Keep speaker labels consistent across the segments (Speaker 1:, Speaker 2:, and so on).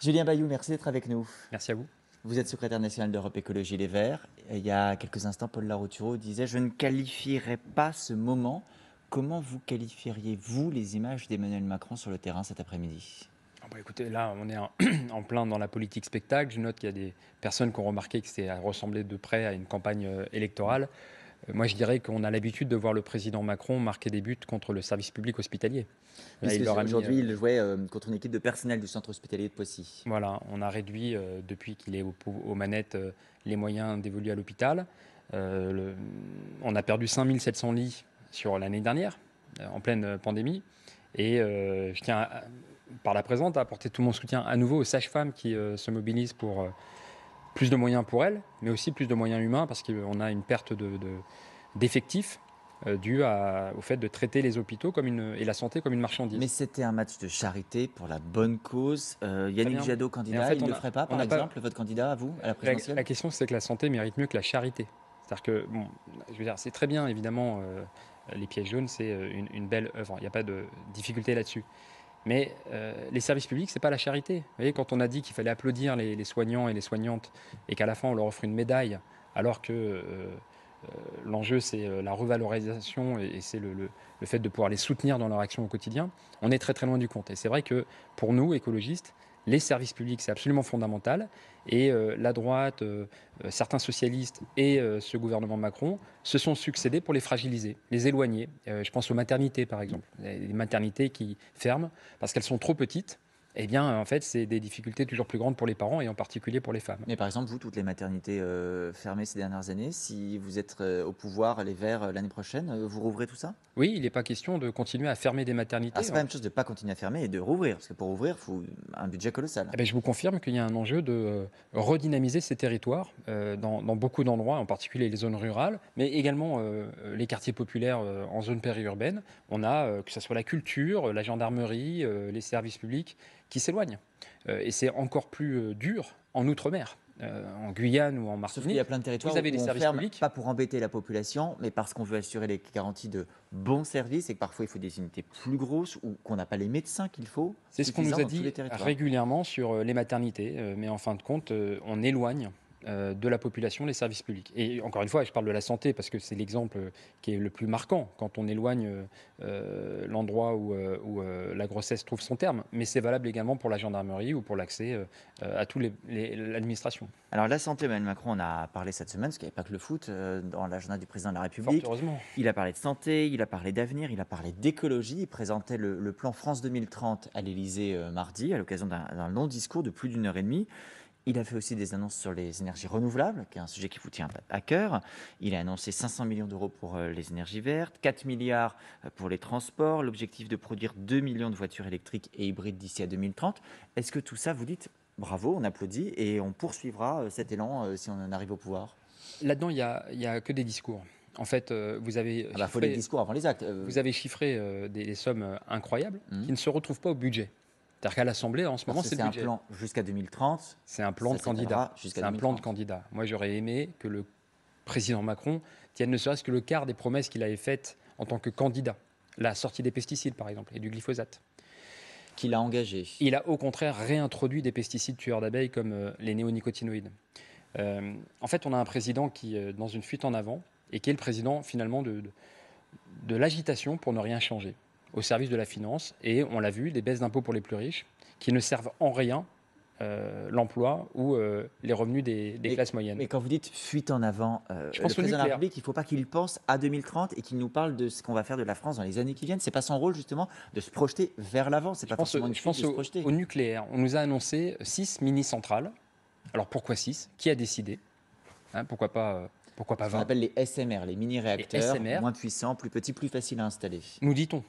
Speaker 1: Julien Bayou, merci d'être avec nous.
Speaker 2: Merci à vous.
Speaker 1: Vous êtes secrétaire national d'Europe Écologie Les Verts. Il y a quelques instants, Paul Larrouturou disait « Je ne qualifierais pas ce moment ». Comment vous qualifieriez-vous les images d'Emmanuel Macron sur le terrain cet après-midi?
Speaker 2: Écoutez, là, on est en plein dans la politique spectacle. Je note qu'il y a des personnes qui ont remarqué que c'était ressemblé de près à une campagne électorale. Moi, je dirais qu'on a l'habitude de voir le président Macron marquer des buts contre le service public hospitalier. Là, il
Speaker 1: Puisque
Speaker 2: leur a mis,
Speaker 1: aujourd'hui, il jouait contre une équipe de personnel du centre hospitalier de Poissy.
Speaker 2: voilà, on a réduit, depuis qu'il est aux manettes, les moyens dévolus à l'hôpital. On a perdu 5700 lits sur l'année dernière, en pleine pandémie. Et je tiens, par la présente, à apporter tout mon soutien à nouveau aux sages-femmes qui se mobilisent pour plus de moyens pour elles, mais aussi plus de moyens humains, parce qu'on a une perte d'effectifs due au fait de traiter les hôpitaux et la santé comme une marchandise.
Speaker 1: Mais c'était un match de charité pour la bonne cause. Yannick
Speaker 2: bien.
Speaker 1: Jadot,
Speaker 2: Et
Speaker 1: candidat,
Speaker 2: en fait,
Speaker 1: il ne le ferait pas, par exemple, votre candidat à vous, à la présidentielle?
Speaker 2: La question, c'est que la santé mérite mieux que la charité. C'est-à-dire que, bon, je veux dire, c'est très bien, évidemment, les pièges jaunes, c'est une belle œuvre. Il n'y a pas de difficulté là-dessus. Mais les services publics, c'est pas la charité. Vous voyez, quand on a dit qu'il fallait applaudir les soignants et les soignantes et qu'à la fin, on leur offre une médaille, alors que l'enjeu, c'est la revalorisation et c'est le fait de pouvoir les soutenir dans leur action au quotidien, on est très très loin du compte. Et c'est vrai que pour nous, écologistes, les services publics, c'est absolument fondamental. Et la droite, certains socialistes et ce gouvernement Macron se sont succédés pour les fragiliser, les éloigner. Je pense aux maternités, par exemple. Les maternités qui ferment parce qu'elles sont trop petites. Eh bien, en fait, c'est des difficultés toujours plus grandes pour les parents et en particulier pour les femmes.
Speaker 1: Mais par exemple, vous, toutes les maternités fermées ces dernières années, si vous êtes au pouvoir, les Verts, l'année prochaine, vous rouvrez tout ça?
Speaker 2: Oui, il n'est pas question de continuer à fermer des
Speaker 1: Ah,
Speaker 2: maternités.
Speaker 1: c'est pas la même chose de ne pas continuer à fermer et de rouvrir, parce que pour ouvrir, il faut un budget colossal.
Speaker 2: Eh ben, je vous confirme qu'il y a un enjeu de redynamiser ces territoires dans beaucoup d'endroits, en particulier les zones rurales, mais également les quartiers populaires en zone périurbaine. On a, que ce soit la culture, la gendarmerie, les services publics, qui s'éloignent. Et c'est encore plus dur en Outre-mer. En Guyane ou en
Speaker 1: Sauf qu'il y a
Speaker 2: Martinique,
Speaker 1: plein de territoires
Speaker 2: vous avez
Speaker 1: où
Speaker 2: des
Speaker 1: on
Speaker 2: services
Speaker 1: ferme,
Speaker 2: publics.
Speaker 1: pas pour embêter la population, mais parce qu'on veut assurer les garanties de bons services et que parfois il faut des unités plus grosses ou qu'on n'a pas les médecins qu'il faut
Speaker 2: C'est ce qu'on nous
Speaker 1: suffisants
Speaker 2: a
Speaker 1: dans tous les
Speaker 2: dit
Speaker 1: territoires.
Speaker 2: régulièrement sur les maternités, mais en fin de compte, on éloigne de la population les services publics. Et encore une fois, je parle de la santé parce que c'est l'exemple qui est le plus marquant quand on éloigne l'endroit où la grossesse trouve son terme. Mais c'est valable également pour la gendarmerie ou pour l'accès à toute l'administration.
Speaker 1: Alors la santé, Emmanuel Macron, on a parlé cette semaine, parce qu'il n'y avait pas que le foot dans l'agenda du président de la
Speaker 2: Fort
Speaker 1: République.
Speaker 2: heureusement.
Speaker 1: Il a parlé de santé, il a parlé d'avenir, il a parlé d'écologie. Il présentait le plan France 2030 à l'Élysée mardi, à l'occasion d'un long discours de plus d'une heure et demie. Il a fait aussi des annonces sur les énergies renouvelables, qui est un sujet qui vous tient à cœur. Il a annoncé 500 millions d'euros pour les énergies vertes, 4 milliards pour les transports, l'objectif de produire 2 millions de voitures électriques et hybrides d'ici à 2030. Est-ce que tout ça, vous dites bravo, on applaudit et on poursuivra cet élan si on en arrive au pouvoir?
Speaker 2: Là-dedans, il y a que des discours. En fait, vous avez
Speaker 1: Ah bah, faut les discours avant les actes.
Speaker 2: vous avez chiffré des sommes incroyables
Speaker 1: Mhm.
Speaker 2: qui ne se retrouvent pas au budget. C'est-à-dire qu'à l'Assemblée, en ce moment,
Speaker 1: Parce que
Speaker 2: c'est
Speaker 1: c'est
Speaker 2: le
Speaker 1: un
Speaker 2: budget.
Speaker 1: plan jusqu'à 2030.
Speaker 2: C'est un plan
Speaker 1: Ça
Speaker 2: de candidat.
Speaker 1: s'étalera jusqu'à
Speaker 2: C'est un plan de
Speaker 1: 2030.
Speaker 2: candidat. Moi, j'aurais aimé que le président Macron tienne ne serait-ce que le quart des promesses qu'il avait faites en tant que candidat. La sortie des pesticides, par exemple, et du glyphosate.
Speaker 1: Qu'il a engagé.
Speaker 2: Il a au contraire réintroduit des pesticides tueurs d'abeilles comme les néonicotinoïdes. En fait, on a un président qui est dans une fuite en avant et qui est le président finalement de l'agitation pour ne rien changer, au service de la finance. Et on l'a vu, des baisses d'impôts pour les plus riches qui ne servent en rien l'emploi ou les revenus des classes moyennes.
Speaker 1: Mais quand vous dites fuite en avant,
Speaker 2: Je
Speaker 1: le
Speaker 2: pense au
Speaker 1: président de la
Speaker 2: nucléaire.
Speaker 1: République, il ne faut pas qu'il pense à 2030 et qu'il nous parle de ce qu'on va faire de la France dans les années qui viennent. C'est pas son rôle justement de se projeter vers l'avant. C'est pas forcément une
Speaker 2: Je
Speaker 1: fuite
Speaker 2: pense
Speaker 1: de se projeter.
Speaker 2: au nucléaire. On nous a annoncé 6 mini-centrales. Alors pourquoi 6? Qui a décidé? Hein, pourquoi pas
Speaker 1: Ce qu'on
Speaker 2: 20?
Speaker 1: appelle les SMR, les mini-réacteurs,
Speaker 2: SMR.
Speaker 1: moins puissants, plus petits, plus faciles à installer.
Speaker 2: Nous dit-on.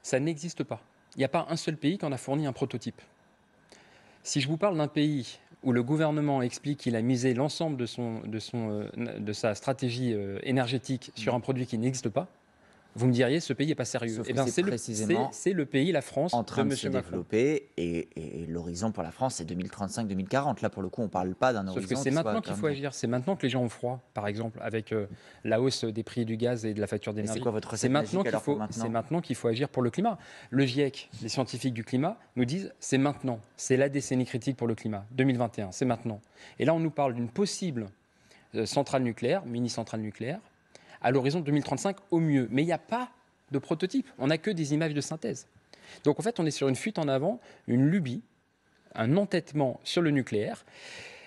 Speaker 2: Ça n'existe pas. Il n'y a pas un seul pays qui en a fourni un prototype. Si je vous parle d'un pays où le gouvernement explique qu'il a misé l'ensemble de sa stratégie énergétique sur un produit qui n'existe pas, vous me diriez, ce pays n'est pas sérieux.
Speaker 1: Sauf
Speaker 2: Eh
Speaker 1: que
Speaker 2: bien,
Speaker 1: c'est précisément
Speaker 2: c'est le pays, la France,
Speaker 1: en train
Speaker 2: de
Speaker 1: de
Speaker 2: M.
Speaker 1: se
Speaker 2: Macron.
Speaker 1: développer et l'horizon pour la France, c'est 2035-2040. Là, pour le coup, on ne parle pas d'un
Speaker 2: Sauf que
Speaker 1: horizon
Speaker 2: c'est
Speaker 1: qui soit
Speaker 2: maintenant
Speaker 1: à
Speaker 2: qu'il
Speaker 1: 40
Speaker 2: faut
Speaker 1: ans.
Speaker 2: agir. C'est maintenant que les gens ont froid, par exemple, avec la hausse des prix du gaz et de la facture
Speaker 1: Et c'est
Speaker 2: d'énergie.
Speaker 1: quoi votre
Speaker 2: C'est
Speaker 1: recette
Speaker 2: maintenant
Speaker 1: magique
Speaker 2: qu'il
Speaker 1: alors pour
Speaker 2: faut, c'est
Speaker 1: maintenant?
Speaker 2: maintenant qu'il faut agir pour le climat. Le GIEC, les scientifiques du climat, nous disent c'est maintenant. C'est la décennie critique pour le climat. 2021, c'est maintenant. Et là, on nous parle d'une possible centrale nucléaire, mini-centrale nucléaire, à l'horizon 2035 au mieux. Mais il n'y a pas de prototype. On n'a que des images de synthèse. Donc en fait, on est sur une fuite en avant, une lubie, un entêtement sur le nucléaire.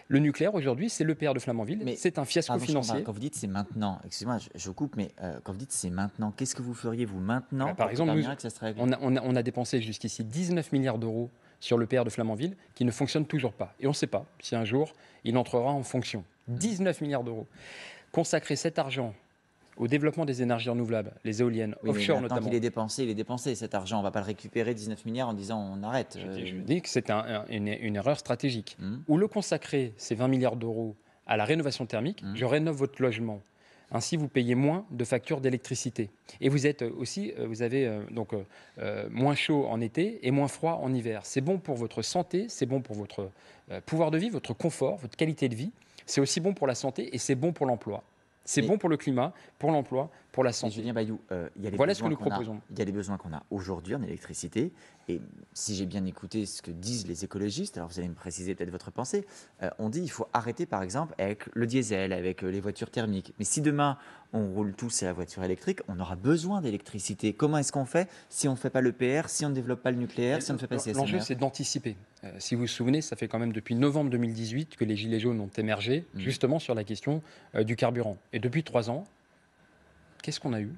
Speaker 2: Le nucléaire, aujourd'hui, c'est l'EPR de Flamanville.
Speaker 1: Mais
Speaker 2: C'est un fiasco
Speaker 1: pardon, je comprends pas.
Speaker 2: financier.
Speaker 1: Quand vous dites c'est maintenant, excusez-moi, je coupe, mais quand vous dites c'est maintenant, qu'est-ce que vous feriez vous maintenant
Speaker 2: Par
Speaker 1: pour
Speaker 2: exemple,
Speaker 1: qu'un
Speaker 2: nous,
Speaker 1: miracle ça se règle?
Speaker 2: on a dépensé jusqu'ici 19 milliards d'euros sur l'EPR de Flamanville qui ne fonctionne toujours pas. Et on ne sait pas si un jour il entrera en fonction. 19 milliards d'euros. Consacrer cet argent au développement des énergies renouvelables, les éoliennes,
Speaker 1: Oui, mais
Speaker 2: offshore
Speaker 1: maintenant
Speaker 2: notamment.
Speaker 1: qu'il est dépensé, il est dépensé cet argent. On ne va pas le récupérer 19 milliards en disant on arrête.
Speaker 2: Je dis que c'est une erreur stratégique.
Speaker 1: Hmm.
Speaker 2: Ou le consacrer, ces 20 milliards d'euros, à la rénovation thermique, je rénove votre logement. Ainsi, vous payez moins de factures d'électricité. Et vous êtes aussi, vous avez moins chaud en été et moins froid en hiver. C'est bon pour votre santé, c'est bon pour votre pouvoir de vie, votre confort, votre qualité de vie. C'est aussi bon pour la santé et c'est bon pour l'emploi. C'est
Speaker 1: Mais-
Speaker 2: bon pour le climat, pour l'emploi, pour la
Speaker 1: Mais
Speaker 2: santé.
Speaker 1: Julien Bayou, il y a les
Speaker 2: Voilà ce que
Speaker 1: besoins
Speaker 2: nous
Speaker 1: qu'on a.
Speaker 2: proposons.
Speaker 1: Il y a les besoins qu'on a aujourd'hui en électricité. Et si j'ai bien écouté ce que disent les écologistes, alors vous allez me préciser peut-être votre pensée, on dit qu'il faut arrêter par exemple avec le diesel, avec les voitures thermiques. Mais si demain on roule tous à la voiture électrique, on aura besoin d'électricité. Comment est-ce qu'on fait si on ne fait pas le PR, si on ne développe pas le nucléaire, si on ne fait pas le
Speaker 2: L'enjeu,
Speaker 1: CSMR?
Speaker 2: c'est d'anticiper. Si vous vous souvenez, ça fait quand même depuis novembre 2018 que les Gilets jaunes ont émergé, justement sur la question du carburant. Et depuis 3 ans, qu'est-ce qu'on a eu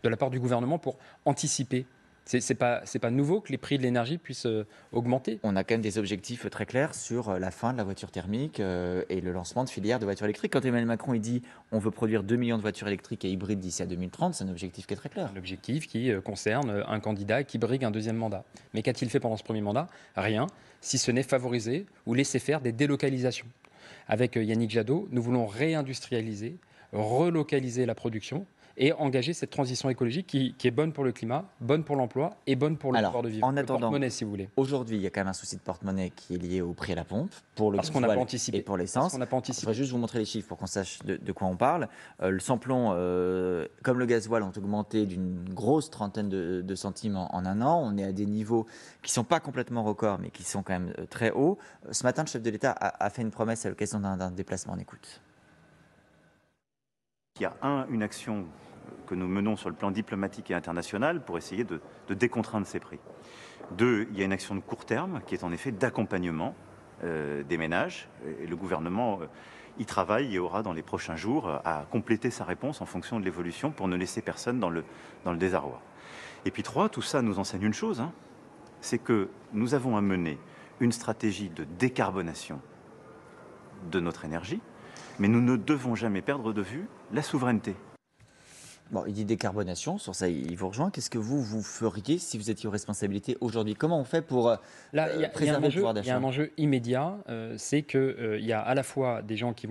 Speaker 2: de la part du gouvernement pour anticiper? C'est pas nouveau que les prix de l'énergie puissent augmenter.
Speaker 1: On a quand même des objectifs très clairs sur la fin de la voiture thermique et le lancement de filières de voitures électriques. Quand Emmanuel Macron il dit on veut produire 2 millions de voitures électriques et hybrides d'ici à 2030, c'est un objectif qui est très clair.
Speaker 2: Un objectif qui concerne un candidat qui brigue un deuxième mandat. Mais qu'a-t-il fait pendant ce premier mandat? Rien, si ce n'est favoriser ou laisser faire des délocalisations. Avec Yannick Jadot, nous voulons réindustrialiser, relocaliser la production et engager cette transition écologique qui est bonne pour le climat, bonne pour l'emploi et bonne pour le
Speaker 1: Alors,
Speaker 2: pouvoir de vivre.
Speaker 1: en
Speaker 2: Le
Speaker 1: attendant,
Speaker 2: porte-monnaie, si vous voulez.
Speaker 1: aujourd'hui, il y a quand même un souci de porte-monnaie qui est lié au prix à la pompe pour le
Speaker 2: Parce qu'on n'a pas
Speaker 1: gasoil
Speaker 2: anticipé.
Speaker 1: et pour
Speaker 2: Parce
Speaker 1: l'essence.
Speaker 2: qu'on n'a pas
Speaker 1: Je
Speaker 2: anticipé.
Speaker 1: voudrais juste vous montrer les chiffres pour qu'on sache de quoi on parle. Le samplon, comme le gasoil, ont augmenté d'une grosse trentaine de centimes en un an. On est à des niveaux qui ne sont pas complètement records, mais qui sont quand même très hauts. Ce matin, le chef de l'État a fait une promesse à l'occasion d'un déplacement. On écoute.
Speaker 3: Il y a une action que nous menons sur le plan diplomatique et international pour essayer de décontraindre ces prix. 2, il y a une action de court terme qui est en effet d'accompagnement des ménages. Et le gouvernement y travaille et aura dans les prochains jours à compléter sa réponse en fonction de l'évolution pour ne laisser personne dans le désarroi. Et puis 3, tout ça nous enseigne une chose, c'est que nous avons à mener une stratégie de décarbonation de notre énergie, mais nous ne devons jamais perdre de vue la souveraineté.
Speaker 1: Bon, il dit décarbonation, sur ça il vous rejoint. Qu'est-ce que vous feriez si vous étiez aux responsabilités aujourd'hui? Comment on fait pour
Speaker 2: Là, il y a
Speaker 1: préserver le pouvoir
Speaker 2: il y a
Speaker 1: d'achat?
Speaker 2: un enjeu immédiat, c'est qu'il y a à la fois des gens qui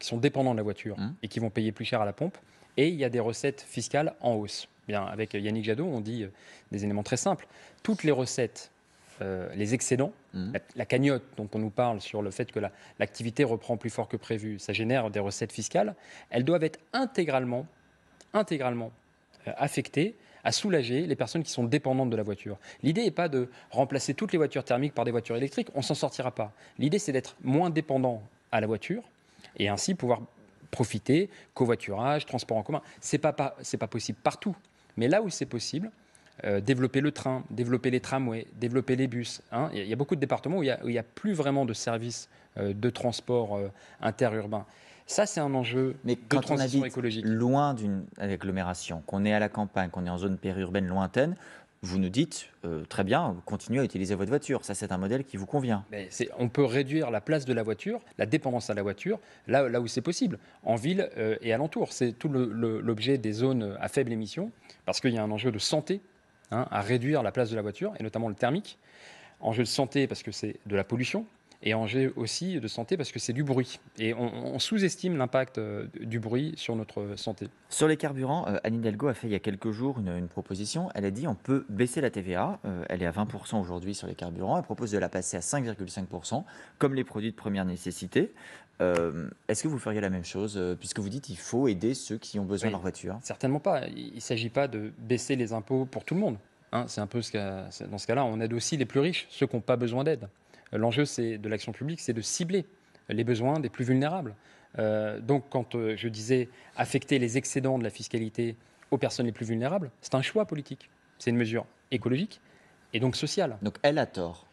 Speaker 2: sont dépendants de la voiture et qui vont payer plus cher à la pompe, et il y a des recettes fiscales en hausse. Bien, avec Yannick Jadot, on dit des éléments très simples. Toutes les recettes, les excédents, la cagnotte dont on nous parle sur le fait que l'activité reprend plus fort que prévu, ça génère des recettes fiscales, elles doivent être intégralement affectées à soulager les personnes qui sont dépendantes de la voiture. L'idée n'est pas de remplacer toutes les voitures thermiques par des voitures électriques, on ne s'en sortira pas. L'idée, c'est d'être moins dépendant à la voiture et ainsi pouvoir profiter, covoiturage, transport en commun. C'est pas possible partout, mais là où c'est possible, développer le train, développer les tramways, développer les bus. Il y a beaucoup de départements où il n'y a plus vraiment de services de transport interurbain. Ça, c'est un enjeu
Speaker 1: Mais
Speaker 2: de
Speaker 1: quand on
Speaker 2: transition
Speaker 1: habite
Speaker 2: écologique.
Speaker 1: loin d'une agglomération, qu'on est à la campagne, qu'on est en zone périurbaine lointaine, vous nous dites très bien, continuez à utiliser votre voiture. Ça, c'est un modèle qui vous convient.
Speaker 2: Mais on peut réduire la place de la voiture, la dépendance à la voiture, là où c'est possible, en ville et alentour. C'est tout l'objet des zones à faible émission, parce qu'il y a un enjeu de santé à réduire la place de la voiture, et notamment le thermique. Enjeu de santé, parce que c'est de la pollution. et enjeu aussi de santé parce que c'est du bruit. Et on sous-estime l'impact du bruit sur notre santé.
Speaker 1: Sur les carburants, Anne Hidalgo a fait il y a quelques jours une proposition. Elle a dit on peut baisser la TVA. Elle est à 20% aujourd'hui sur les carburants. Elle propose de la passer à 5,5%, comme les produits de première nécessité. Est-ce que vous feriez la même chose, puisque vous dites qu'il faut aider ceux qui ont besoin de leur voiture?
Speaker 2: Certainement pas. Il ne s'agit pas de baisser les impôts pour tout le monde. Hein, c'est un peu dans ce cas-là, on aide aussi les plus riches, ceux qui n'ont pas besoin d'aide. L'enjeu de l'action publique, c'est de cibler les besoins des plus vulnérables. Donc, quand je disais affecter les excédents de la fiscalité aux personnes les plus vulnérables, c'est un choix politique. C'est une mesure écologique et donc sociale.
Speaker 1: Donc elle a tort.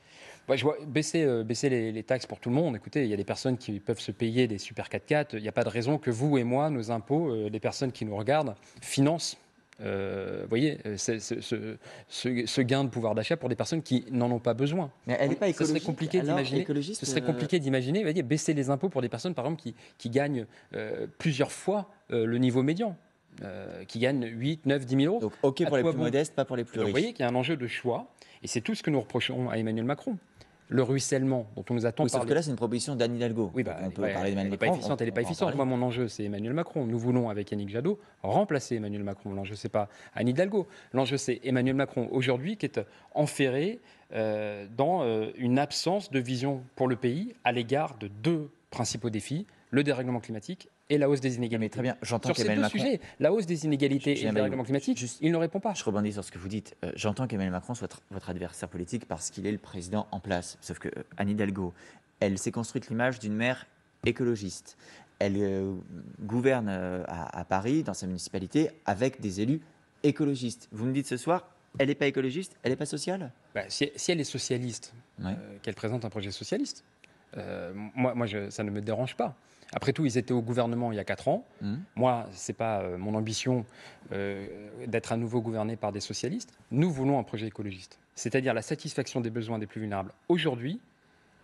Speaker 2: Je vois baisser les taxes pour tout le monde. Écoutez, il y a des personnes qui peuvent se payer des super 4x4. Il n'y a pas de raison que vous et moi, nos impôts, les personnes qui nous regardent, financent voyez, ce gain de pouvoir d'achat pour des personnes qui n'en ont pas besoin.
Speaker 1: Mais elle n'est pas écologiste.
Speaker 2: Ce serait compliqué d'imaginer, voyez, baisser les impôts pour des personnes, par exemple, qui gagnent plusieurs fois le niveau médian, qui gagnent 8, 9, 10 000 euros.
Speaker 1: Donc, OK pour les plus modestes, pas pour les plus riches.
Speaker 2: Vous voyez qu'il y a un enjeu de choix, et c'est tout ce que nous reprochons à Emmanuel Macron. Le ruissellement dont on nous attend.
Speaker 1: Oui, sauf que là, c'est une proposition d'Anne Hidalgo.
Speaker 2: Oui,
Speaker 1: on peut parler d'Emmanuel Macron.
Speaker 2: Elle n'est pas efficiente. Moi, mon enjeu, c'est Emmanuel Macron. Nous voulons, avec Yannick Jadot, remplacer Emmanuel Macron. L'enjeu, c'est pas Anne Hidalgo. L'enjeu, c'est Emmanuel Macron, aujourd'hui, qui est enferré dans une absence de vision pour le pays à l'égard de deux principaux défis, le dérèglement climatique et la hausse des inégalités.
Speaker 1: Mais très bien, j'entends
Speaker 2: sur ces deux sujets, la hausse des inégalités et le dérèglement climatique, il ne répond pas.
Speaker 1: Je rebondis sur ce que vous dites. J'entends qu'Emmanuel Macron soit votre adversaire politique parce qu'il est le président en place. Sauf que Anne Hidalgo, elle s'est construite l'image d'une maire écologiste. Elle gouverne à Paris, dans sa municipalité, avec des élus écologistes. Vous me dites ce soir, elle n'est pas écologiste, elle n'est pas sociale?
Speaker 2: Si elle est socialiste, qu'elle présente un projet socialiste, moi ça ne me dérange pas. Après tout, ils étaient au gouvernement il y a 4 ans. Moi, ce n'est pas mon ambition d'être à nouveau gouverné par des socialistes. Nous voulons un projet écologiste, c'est-à-dire la satisfaction des besoins des plus vulnérables aujourd'hui,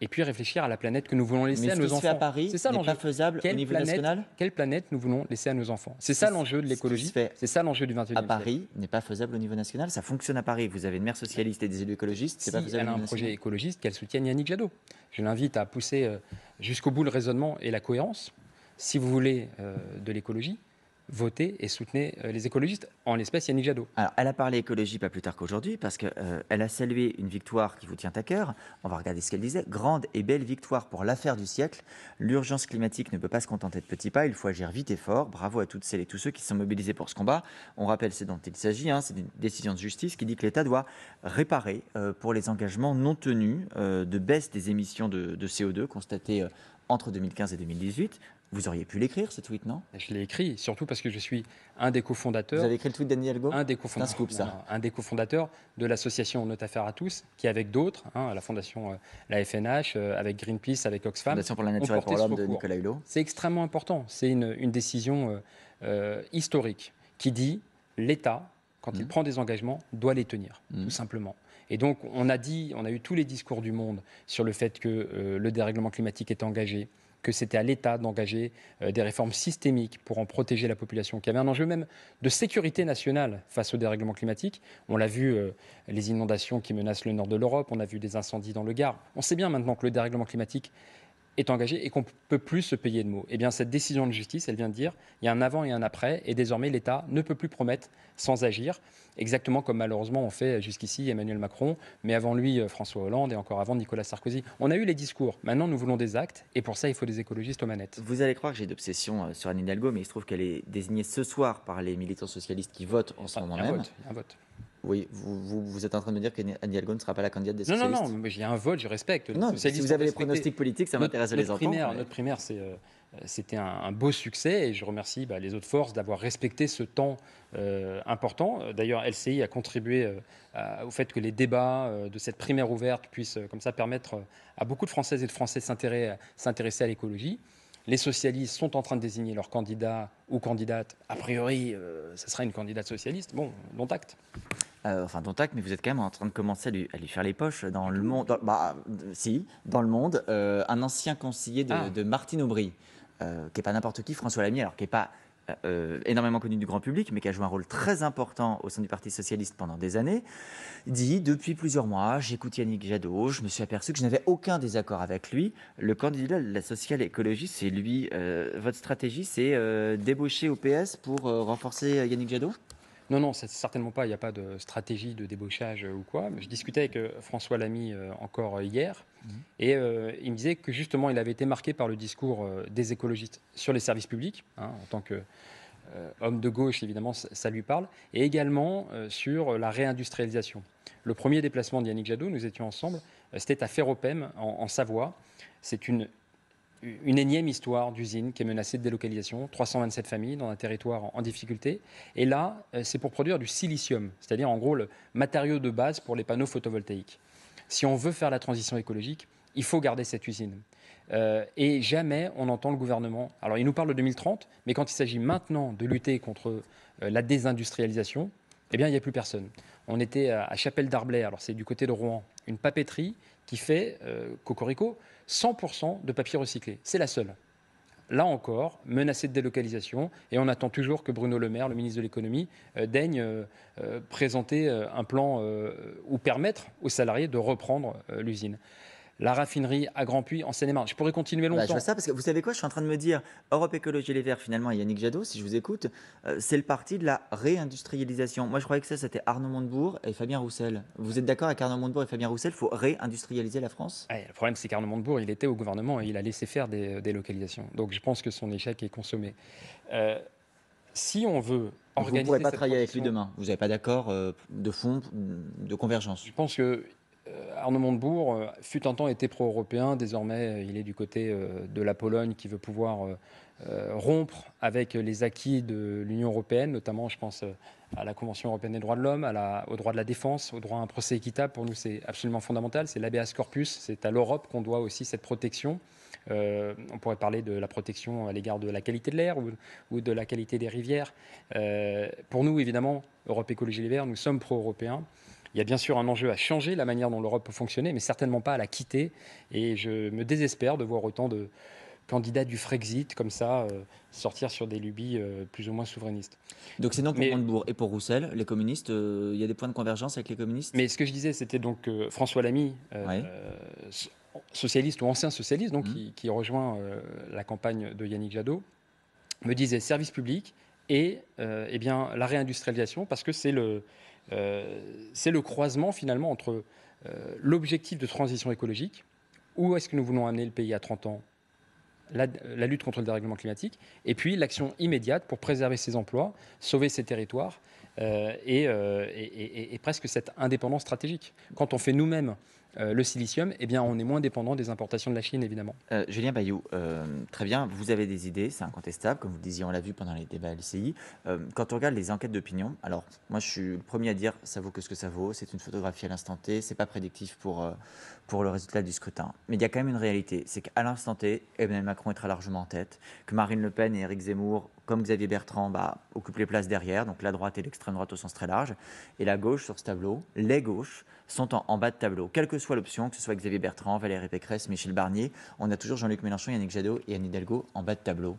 Speaker 2: et puis réfléchir à la planète que nous voulons laisser à nos enfants.
Speaker 1: Mais ce qui se fait à Paris n'est pas faisable au niveau national.
Speaker 2: Quelle planète nous voulons laisser à nos enfants? C'est ça l'enjeu de l'écologie, c'est ça l'enjeu du 21e siècle.
Speaker 1: À Paris n'est pas faisable au niveau national. Ça fonctionne à Paris. Vous avez une maire socialiste et des élus écologistes. C'est pas faisable.
Speaker 2: Elle a un projet écologiste, qu'elle soutienne Yannick Jadot. Je l'invite à pousser jusqu'au bout le raisonnement et la cohérence. Si vous voulez de l'écologie, votez et soutenez les écologistes, en l'espèce Yannick Jadot.
Speaker 1: Alors, elle a parlé écologie pas plus tard qu'aujourd'hui, parce qu'elle a salué une victoire qui vous tient à cœur. On va regarder ce qu'elle disait. Grande et belle victoire pour l'affaire du siècle. L'urgence climatique ne peut pas se contenter de petits pas, il faut agir vite et fort. Bravo à toutes celles et tous ceux qui sont mobilisés pour ce combat. On rappelle ce dont il s'agit, c'est une décision de justice qui dit que l'État doit réparer pour les engagements non tenus de baisse des émissions de CO2 constatées entre 2015 et 2018. Vous auriez pu l'écrire, ce tweet, non?
Speaker 2: Je l'ai écrit, surtout parce que je suis un des cofondateurs.
Speaker 1: Vous avez écrit le tweet d'Anne Hidalgo?
Speaker 2: Un des cofondateurs de l'association Notre Affaire à tous, qui avec d'autres, la fondation, la FNH, avec Greenpeace, avec Oxfam,
Speaker 1: Fondation pour la nature et pour l'homme de Nicolas Hulot.
Speaker 2: C'est extrêmement important. C'est une décision historique qui dit l'État, quand il prend des engagements, doit les tenir, tout simplement. Et donc, on a eu tous les discours du monde sur le fait que le dérèglement climatique est engagé, que c'était à l'État d'engager des réformes systémiques pour en protéger la population, qu'il y avait un enjeu même de sécurité nationale face au dérèglement climatique. On l'a vu, les inondations qui menacent le nord de l'Europe, on a vu des incendies dans le Gard. On sait bien maintenant que le dérèglement climatique est engagé et qu'on ne peut plus se payer de mots. Eh bien, cette décision de justice, elle vient de dire il y a un avant et un après, et désormais l'État ne peut plus promettre sans agir, exactement comme malheureusement on fait jusqu'ici Emmanuel Macron, mais avant lui François Hollande et encore avant Nicolas Sarkozy. On a eu les discours, maintenant nous voulons des actes, et pour ça il faut des écologistes aux manettes.
Speaker 1: Vous allez croire que j'ai d'obsession sur Anne Hidalgo, mais il se trouve qu'elle est désignée ce soir par les militants socialistes qui votent en ce moment même.
Speaker 2: Il y a un vote.
Speaker 1: Oui, vous êtes en train de me dire qu'Anne Hidalgo ne sera pas la candidate des socialistes?
Speaker 2: Non, mais il y a un vote, je respecte.
Speaker 1: Non, si vous avez les pronostics politiques, ça m'intéresse de les entendre.
Speaker 2: Notre primaire, c'était un beau succès et je remercie les autres forces d'avoir respecté ce temps important. D'ailleurs, LCI a contribué au fait que les débats de cette primaire ouverte puissent comme ça permettre à beaucoup de Françaises et de Français s'intéresser à l'écologie. Les socialistes sont en train de désigner leur candidat ou candidate. A priori, ça sera une candidate socialiste. Bon, dont acte.
Speaker 1: Dont acte, mais vous êtes quand même en train de commencer à lui faire les poches dans le monde. Dans le monde, un ancien conseiller de Martine Aubry, qui n'est pas n'importe qui, François Lamy, alors qui n'est pas énormément connu du grand public, mais qui a joué un rôle très important au sein du Parti socialiste pendant des années, dit depuis plusieurs mois, j'écoute Yannick Jadot, je me suis aperçu que je n'avais aucun désaccord avec lui. Le candidat de la sociale écologie, c'est lui. Votre stratégie, c'est débaucher au PS pour renforcer Yannick Jadot?
Speaker 2: Non, non, c'est certainement pas. Il n'y a pas de stratégie de débauchage ou quoi. Je discutais avec François Lamy encore hier, et il me disait que justement, il avait été marqué par le discours des écologistes sur les services publics, hein, en tant que homme de gauche, évidemment, ça lui parle, et également sur la réindustrialisation. Le premier déplacement de Yannick Jadot, nous étions ensemble, c'était à Féropem, en Savoie. C'est une énième histoire d'usine qui est menacée de délocalisation, 327 familles dans un territoire en difficulté. Et là, c'est pour produire du silicium, c'est-à-dire en gros le matériau de base pour les panneaux photovoltaïques. Si on veut faire la transition écologique, il faut garder cette usine. Et jamais on entend le gouvernement. Alors il nous parle de 2030, mais quand il s'agit maintenant de lutter contre la désindustrialisation, eh bien il n'y a plus personne. On était à Chapelle d'Arblay, alors c'est du côté de Rouen, une papeterie qui fait, cocorico, 100% de papier recyclé. C'est la seule. Là encore, menacée de délocalisation, et on attend toujours que Bruno Le Maire, le ministre de l'économie, daigne présenter un plan ou permettre aux salariés de reprendre l'usine. La raffinerie à Grand Puy, en Seine-et-Marne. Je pourrais continuer longtemps.
Speaker 1: Je vois ça parce que vous savez quoi, je suis en train de me dire, Europe Écologie Les Verts, finalement, et Yannick Jadot, si je vous écoute, c'est le parti de la réindustrialisation. Moi, je croyais que ça, c'était Arnaud Montebourg et Fabien Roussel. Vous êtes d'accord avec Arnaud Montebourg et Fabien Roussel, il faut réindustrialiser la France?
Speaker 2: Ouais, le problème, c'est qu'Arnaud Montebourg, il était au gouvernement et il a laissé faire des délocalisations. Donc, je pense que son échec est consommé. Si on veut organiser
Speaker 1: vous ne pourrez pas
Speaker 2: cette
Speaker 1: travailler avec lui
Speaker 2: transition,
Speaker 1: demain. Vous n'avez pas d'accord de fond, de convergence?
Speaker 2: je pense que Arnaud Montebourg fut un temps été pro-européen, désormais il est du côté de la Pologne qui veut pouvoir rompre avec les acquis de l'Union européenne, notamment je pense à la Convention européenne des droits de l'homme, au droit de la défense, au droit à un procès équitable. Pour nous c'est absolument fondamental, c'est l'habeas corpus, c'est à l'Europe qu'on doit aussi cette protection. On pourrait parler de la protection à l'égard de la qualité de l'air ou de la qualité des rivières. Pour nous évidemment, Europe Écologie Les Verts, nous sommes pro-européens. Il y a bien sûr un enjeu à changer la manière dont l'Europe peut fonctionner, mais certainement pas à la quitter. Et je me désespère de voir autant de candidats du Frexit comme ça sortir sur des lubies plus ou moins souverainistes.
Speaker 1: Donc c'est non pour Montebourg et pour Roussel, les communistes, il y a des points de convergence avec les communistes?
Speaker 2: Mais ce que je disais, c'était donc François Lamy,
Speaker 1: Ouais.
Speaker 2: socialiste ou ancien socialiste, donc qui rejoint la campagne de Yannick Jadot, me disait service public et eh bien, la réindustrialisation, parce que c'est le croisement finalement entre l'objectif de transition écologique, où est-ce que nous voulons amener le pays à 30 ans, la lutte contre le dérèglement climatique, et puis l'action immédiate pour préserver ses emplois, sauver ses territoires et presque cette indépendance stratégique. Quand on fait nous-mêmes le silicium, eh bien, on est moins dépendant des importations de la Chine, évidemment.
Speaker 1: Julien Bayou, très bien, vous avez des idées, c'est incontestable, comme vous le disiez, on l'a vu pendant les débats LCI. Quand on regarde les enquêtes d'opinion, alors moi je suis le premier à dire ça vaut que ce que ça vaut, c'est une photographie à l'instant T, c'est pas prédictif pour le résultat du scrutin. Mais il y a quand même une réalité, c'est qu'à l'instant T, Emmanuel Macron est très largement en tête, que Marine Le Pen et Éric Zemmour, comme Xavier Bertrand, occupent les places derrière, donc la droite et l'extrême droite au sens très large, et la gauche sur ce tableau, les gauches, sont en bas de tableau. Quelle que soit l'option, que ce soit Xavier Bertrand, Valérie Pécresse, Michel Barnier, on a toujours Jean-Luc Mélenchon, Yannick Jadot et Anne Hidalgo en bas de tableau.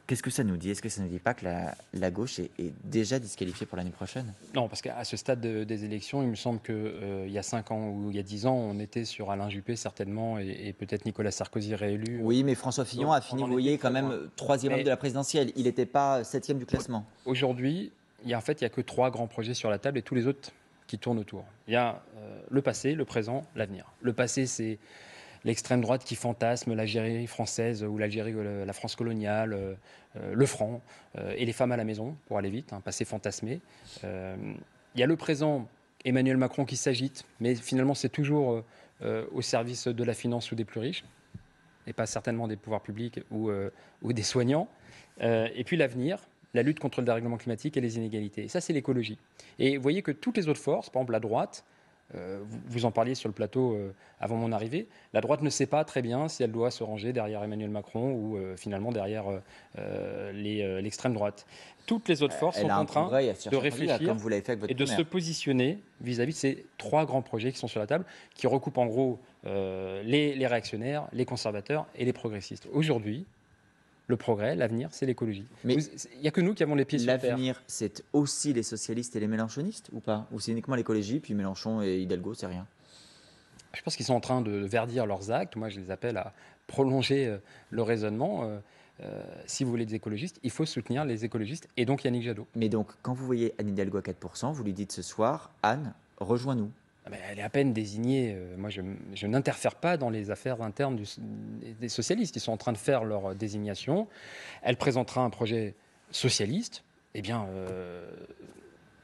Speaker 1: Qu'est-ce que ça nous dit? Est-ce que ça ne nous dit pas que la gauche est déjà disqualifiée pour l'année prochaine?
Speaker 2: Non, parce qu'à ce stade des élections, il me semble qu'il y a 5 ans ou il y a 10 ans, on était sur Alain Juppé certainement et peut-être Nicolas Sarkozy réélu.
Speaker 1: Oui, mais François Fillon a fini, vous voyez, quand même troisième homme de la présidentielle. Il n'était pas septième du classement.
Speaker 2: Aujourd'hui, il n'y a que 3 grands projets sur la table et tous les autres qui tournent autour. Il y a le passé, le présent, l'avenir. Le passé, c'est l'extrême droite qui fantasme l'Algérie française ou la France coloniale, le franc et les femmes à la maison, pour aller vite, un passé fantasmé. Il y a le présent, Emmanuel Macron qui s'agite, mais finalement c'est toujours au service de la finance ou des plus riches, et pas certainement des pouvoirs publics ou des soignants. Et puis l'avenir, la lutte contre le dérèglement climatique et les inégalités. Et ça, c'est l'écologie. Et vous voyez que toutes les autres forces, par exemple la droite, vous en parliez sur le plateau avant mon arrivée, la droite ne sait pas très bien si elle doit se ranger derrière Emmanuel Macron ou finalement derrière l'extrême droite. Toutes les autres forces sont en train de réfléchir
Speaker 1: comme vous l'avez fait avec votre
Speaker 2: et de
Speaker 1: primaire.
Speaker 2: se positionner vis-à-vis de ces 3 grands projets qui sont sur la table, qui recoupent en gros les réactionnaires, les conservateurs et les progressistes. Aujourd'hui, le progrès, l'avenir, c'est l'écologie.
Speaker 1: Mais
Speaker 2: Il n'y a que nous qui avons les pieds sur terre.
Speaker 1: l'avenir, c'est aussi les socialistes et les mélenchonistes ou pas? Ou c'est uniquement l'écologie, puis Mélenchon et Hidalgo, c'est rien?
Speaker 2: Je pense qu'ils sont en train de verdir leurs actes. Moi, je les appelle à prolonger le raisonnement. Si vous voulez des écologistes, il faut soutenir les écologistes et donc Yannick Jadot.
Speaker 1: Mais donc, quand vous voyez Anne Hidalgo à 4%, vous lui dites ce soir, Anne, rejoins-nous.
Speaker 2: Ah ben, elle est à peine désignée. Moi, je n'interfère pas dans les affaires internes des socialistes. Ils sont en train de faire leur désignation. Elle présentera un projet socialiste. Eh bien,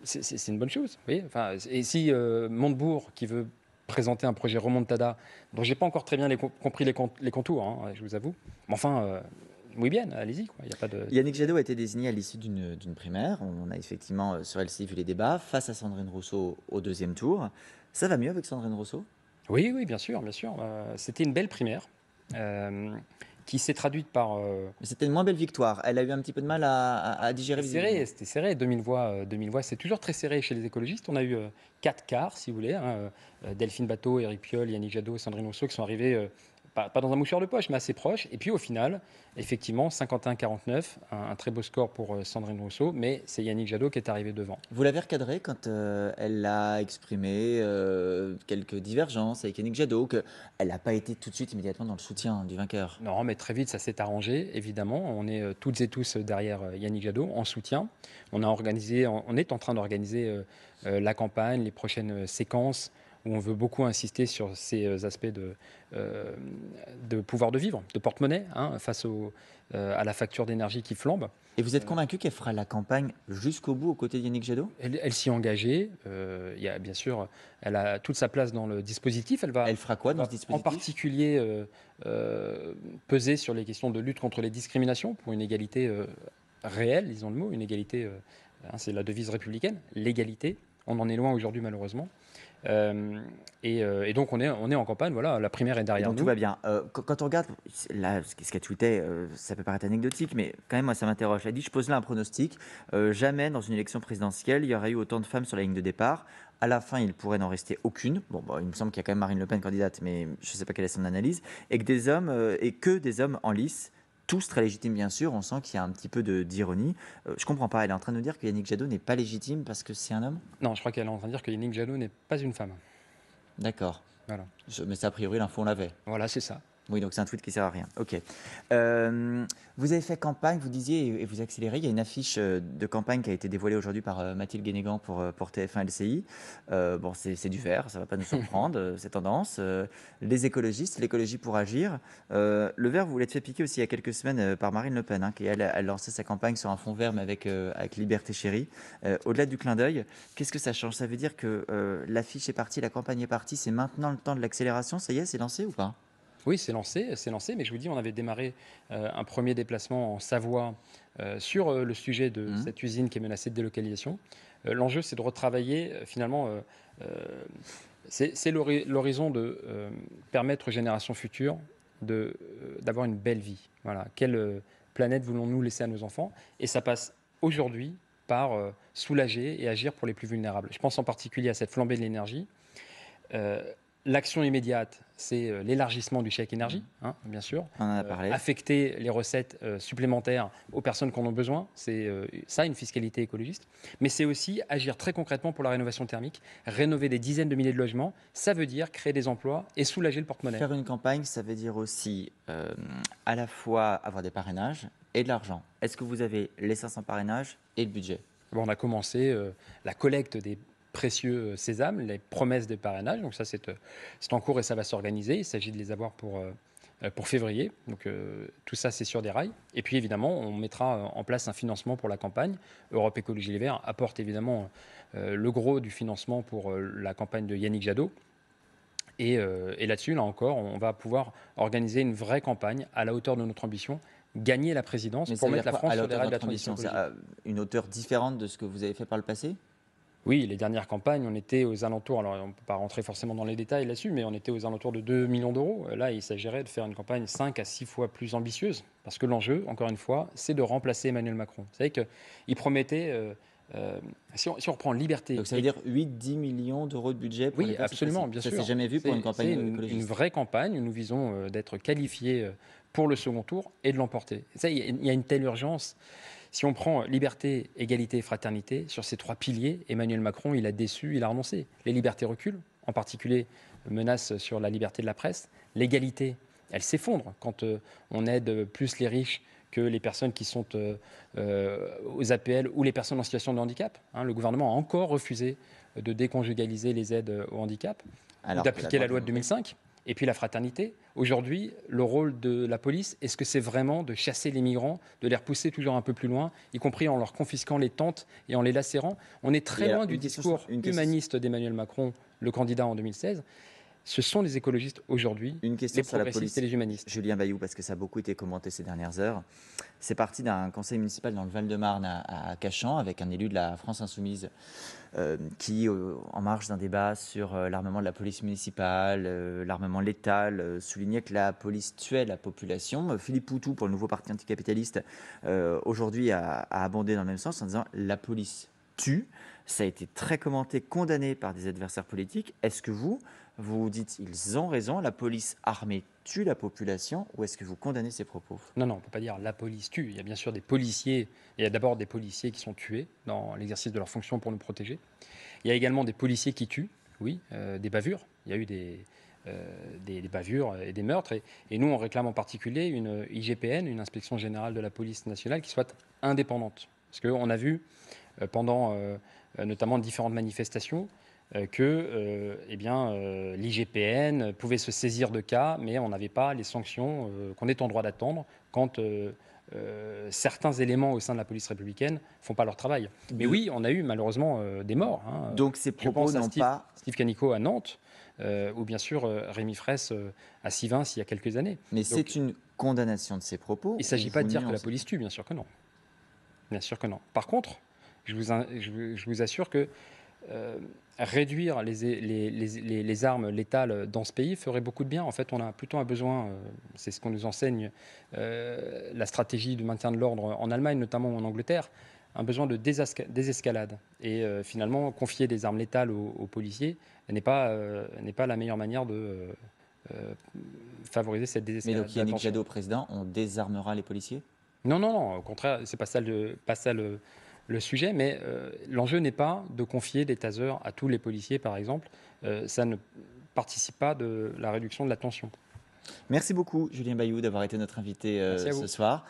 Speaker 2: c'est une bonne chose. Vous voyez, enfin, et si Montebourg, qui veut présenter un projet remontada, dont j'ai pas encore très bien compris les contours, hein, je vous avoue. Mais enfin, oui bien, allez-y. Il y a pas de...
Speaker 1: Yannick Jadot a été désigné à l'issue d'une primaire. On a effectivement sur LCI vu les débats face à Sandrine Rousseau au deuxième tour. Ça va mieux avec Sandrine Rousseau?
Speaker 2: Oui, oui, bien sûr, bien sûr. C'était une belle primaire qui s'est traduite par...
Speaker 1: Mais c'était une moins belle victoire. Elle a eu un petit peu de mal à digérer.
Speaker 2: C'était serré. 2000 voix, c'est toujours très serré chez les écologistes. On a eu 4 quarts, si vous voulez. Hein, Delphine Batho, Éric Piolle, Yannick Jadot, Sandrine Rousseau qui sont arrivés pas dans un mouchoir de poche, mais assez proches. Et puis au final, effectivement, 51-49, un très beau score pour Sandrine Rousseau, mais c'est Yannick Jadot qui est arrivé devant.
Speaker 1: Vous l'avez recadré quand elle a exprimé quelques divergences avec Yannick Jadot, qu'elle n'a pas été tout de suite immédiatement dans le soutien du vainqueur?
Speaker 2: Non, mais très vite, ça s'est arrangé, évidemment. On est toutes et tous derrière Yannick Jadot, en soutien. On est en train d'organiser la campagne, les prochaines séquences, où on veut beaucoup insister sur ces aspects de pouvoir de vivre, de porte-monnaie, hein, face à la facture d'énergie qui flambe.
Speaker 1: Et vous êtes convaincu qu'elle fera la campagne jusqu'au bout aux côtés de Yannick Jadot?
Speaker 2: Elle s'y est engagée. Il y a, bien sûr, elle a toute sa place dans le dispositif.
Speaker 1: Elle fera quoi dans ce dispositif?
Speaker 2: En particulier, peser sur les questions de lutte contre les discriminations pour une égalité réelle, disons le mot, une égalité, hein, c'est la devise républicaine, l'égalité. On en est loin aujourd'hui, malheureusement. Et donc on est en campagne, voilà, la primaire est derrière
Speaker 1: donc
Speaker 2: nous.
Speaker 1: Tout va bien. Quand on regarde, là, ce qu'elle tweetait, ça peut paraître anecdotique, mais quand même, moi, ça m'interroge. Elle dit, je pose là un pronostic. Jamais dans une élection présidentielle, il y aurait eu autant de femmes sur la ligne de départ. À la fin, il pourrait n'en rester aucune. Bon, il me semble qu'il y a quand même Marine Le Pen candidate, mais je ne sais pas quelle est son analyse. Et que des hommes en lice, tous très légitimes bien sûr. On sent qu'il y a un petit peu d'ironie. Je comprends pas. Elle est en train de nous dire que Yannick Jadot n'est pas légitime parce que c'est un homme?
Speaker 2: Non, je crois qu'elle est en train de dire que Yannick Jadot n'est pas une femme.
Speaker 1: D'accord.
Speaker 2: Voilà.
Speaker 1: Mais ça, a priori, l'info, on l'avait.
Speaker 2: Voilà, c'est ça.
Speaker 1: Oui, donc c'est un tweet qui sert à rien. Ok. Vous avez fait campagne, vous disiez, et vous accélérez. Il y a une affiche de campagne qui a été dévoilée aujourd'hui par Mathilde Guénégan pour TF1 LCI. Bon, c'est du vert, ça ne va pas nous surprendre, ces tendances. Les écologistes, l'écologie pour agir. Le vert, vous l'êtes fait piquer aussi il y a quelques semaines par Marine Le Pen, hein, qui elle lançait sa campagne sur un fond vert, mais avec Liberté Chérie. Au-delà du clin d'œil, qu'est-ce que ça change? Ça veut dire que l'affiche est partie, la campagne est partie, c'est maintenant le temps de l'accélération? Ça y est, c'est lancé ou pas?
Speaker 2: Oui, c'est lancé, mais je vous dis, on avait démarré un premier déplacement en Savoie sur le sujet de cette usine qui est menacée de délocalisation. L'enjeu, c'est de retravailler finalement, c'est l'horizon de permettre aux générations futures d'avoir une belle vie. Voilà. Quelle planète voulons-nous laisser à nos enfants? Et ça passe aujourd'hui par soulager et agir pour les plus vulnérables. Je pense en particulier à cette flambée de l'énergie. L'action immédiate, c'est l'élargissement du chèque énergie, hein, bien sûr.
Speaker 1: On en a parlé.
Speaker 2: Affecter les recettes supplémentaires aux personnes qui en ont besoin, c'est ça une fiscalité écologiste. Mais c'est aussi agir très concrètement pour la rénovation thermique, rénover des dizaines de milliers de logements. Ça veut dire créer des emplois et soulager le porte-monnaie.
Speaker 1: Faire une campagne, ça veut dire aussi à la fois avoir des parrainages et de l'argent. Est-ce que vous avez les 500 parrainages et le budget?
Speaker 2: Bon, on a commencé la collecte des précieux sésames, les promesses de parrainage. Donc ça, c'est en cours et ça va s'organiser. Il s'agit de les avoir pour février. Donc tout ça, c'est sur des rails. Et puis évidemment, on mettra en place un financement pour la campagne. Europe Écologie Les Verts apporte évidemment le gros du financement pour la campagne de Yannick Jadot. Et là-dessus, là encore, on va pouvoir organiser une vraie campagne à la hauteur de notre ambition, gagner la présidence.
Speaker 1: Mais
Speaker 2: pour mettre la France sur les rails de la
Speaker 1: transition.
Speaker 2: transition
Speaker 1: C'est une hauteur différente de ce que vous avez fait par le passé?
Speaker 2: Oui, les dernières campagnes, on était aux alentours, alors on ne peut pas rentrer forcément dans les détails là-dessus, mais on était aux alentours de 2 millions d'euros. Là, il s'agirait de faire une campagne 5 à 6 fois plus ambitieuse, parce que l'enjeu, encore une fois, c'est de remplacer Emmanuel Macron. Vous savez qu'il promettait, si on reprend Liberté...
Speaker 1: Donc ça veut dire 8-10 millions d'euros de budget pour
Speaker 2: Oui, absolument, bien sûr.
Speaker 1: Ça s'est jamais vu pour une campagne
Speaker 2: écologiste. Une vraie campagne, nous visons d'être qualifiés pour le second tour et de l'emporter. Ça, il y a une telle urgence. Si on prend liberté, égalité et fraternité, sur ces 3 piliers, Emmanuel Macron, il a déçu, il a renoncé. Les libertés reculent, en particulier menace sur la liberté de la presse. L'égalité, elle s'effondre quand on aide plus les riches que les personnes qui sont aux APL ou les personnes en situation de handicap. Le gouvernement a encore refusé de déconjugaliser les aides au handicap, ou d'appliquer la loi de 2005. Et puis la fraternité. Aujourd'hui, le rôle de la police, est-ce que c'est vraiment de chasser les migrants, de les repousser toujours un peu plus loin, y compris en leur confisquant les tentes et en les lacérant? On est très loin du discours humaniste d'Emmanuel Macron, le candidat en 2016. Ce sont les écologistes aujourd'hui,
Speaker 1: Une question
Speaker 2: les
Speaker 1: sur la
Speaker 2: progressistes
Speaker 1: police,
Speaker 2: et les humanistes.
Speaker 1: Julien Bayou, parce que ça a beaucoup été commenté ces dernières heures. C'est parti d'un conseil municipal dans le Val-de-Marne à Cachan, avec un élu de la France Insoumise qui, en marge d'un débat sur l'armement de la police municipale, l'armement létal, soulignait que la police tuait la population. Philippe Poutou, pour le nouveau parti anticapitaliste, aujourd'hui a abondé dans le même sens en disant « la police tue ». Ça a été très commenté, condamné par des adversaires politiques. Est-ce que vous dites ils ont raison, la police armée tue la population, ou est-ce que vous condamnez ces propos?
Speaker 2: Non, on ne peut pas dire la police tue. Il y a bien sûr des policiers, il y a d'abord des policiers qui sont tués dans l'exercice de leur fonction pour nous protéger. Il y a également des policiers qui tuent, oui, des bavures. Il y a eu des bavures et des meurtres. Et nous, on réclame en particulier une IGPN, une inspection générale de la police nationale, qui soit indépendante. Parce qu'on a vu pendant notamment différentes manifestations que l'IGPN pouvait se saisir de cas, mais on n'avait pas les sanctions qu'on est en droit d'attendre quand certains éléments au sein de la police républicaine ne font pas leur travail. Mais oui, on a eu malheureusement des morts.
Speaker 1: Donc ces propos n'ont pas...
Speaker 2: Steve Canico à Nantes, ou bien sûr Rémi Fraisse à Sivins il y a quelques années.
Speaker 1: Mais
Speaker 2: Donc,
Speaker 1: c'est une condamnation de ces propos.
Speaker 2: Il ne s'agit pas de dire que la police tue, bien sûr que non. Bien sûr que non. Par contre, je vous assure que réduire les armes létales dans ce pays ferait beaucoup de bien. En fait, on a plutôt un besoin, c'est ce qu'on nous enseigne, la stratégie de maintien de l'ordre en Allemagne, notamment en Angleterre, un besoin de désescalade. Et finalement, confier des armes létales aux policiers n'est pas la meilleure manière de favoriser cette désescalade.
Speaker 1: Mais donc Yannick Jadot, président, on désarmera les policiers?
Speaker 2: Non, au contraire, c'est pas ça le sujet, mais l'enjeu n'est pas de confier des tasers à tous les policiers, par exemple. Ça ne participe pas de la réduction de la tension.
Speaker 1: Merci beaucoup, Julien Bayou, d'avoir été notre invité ce soir.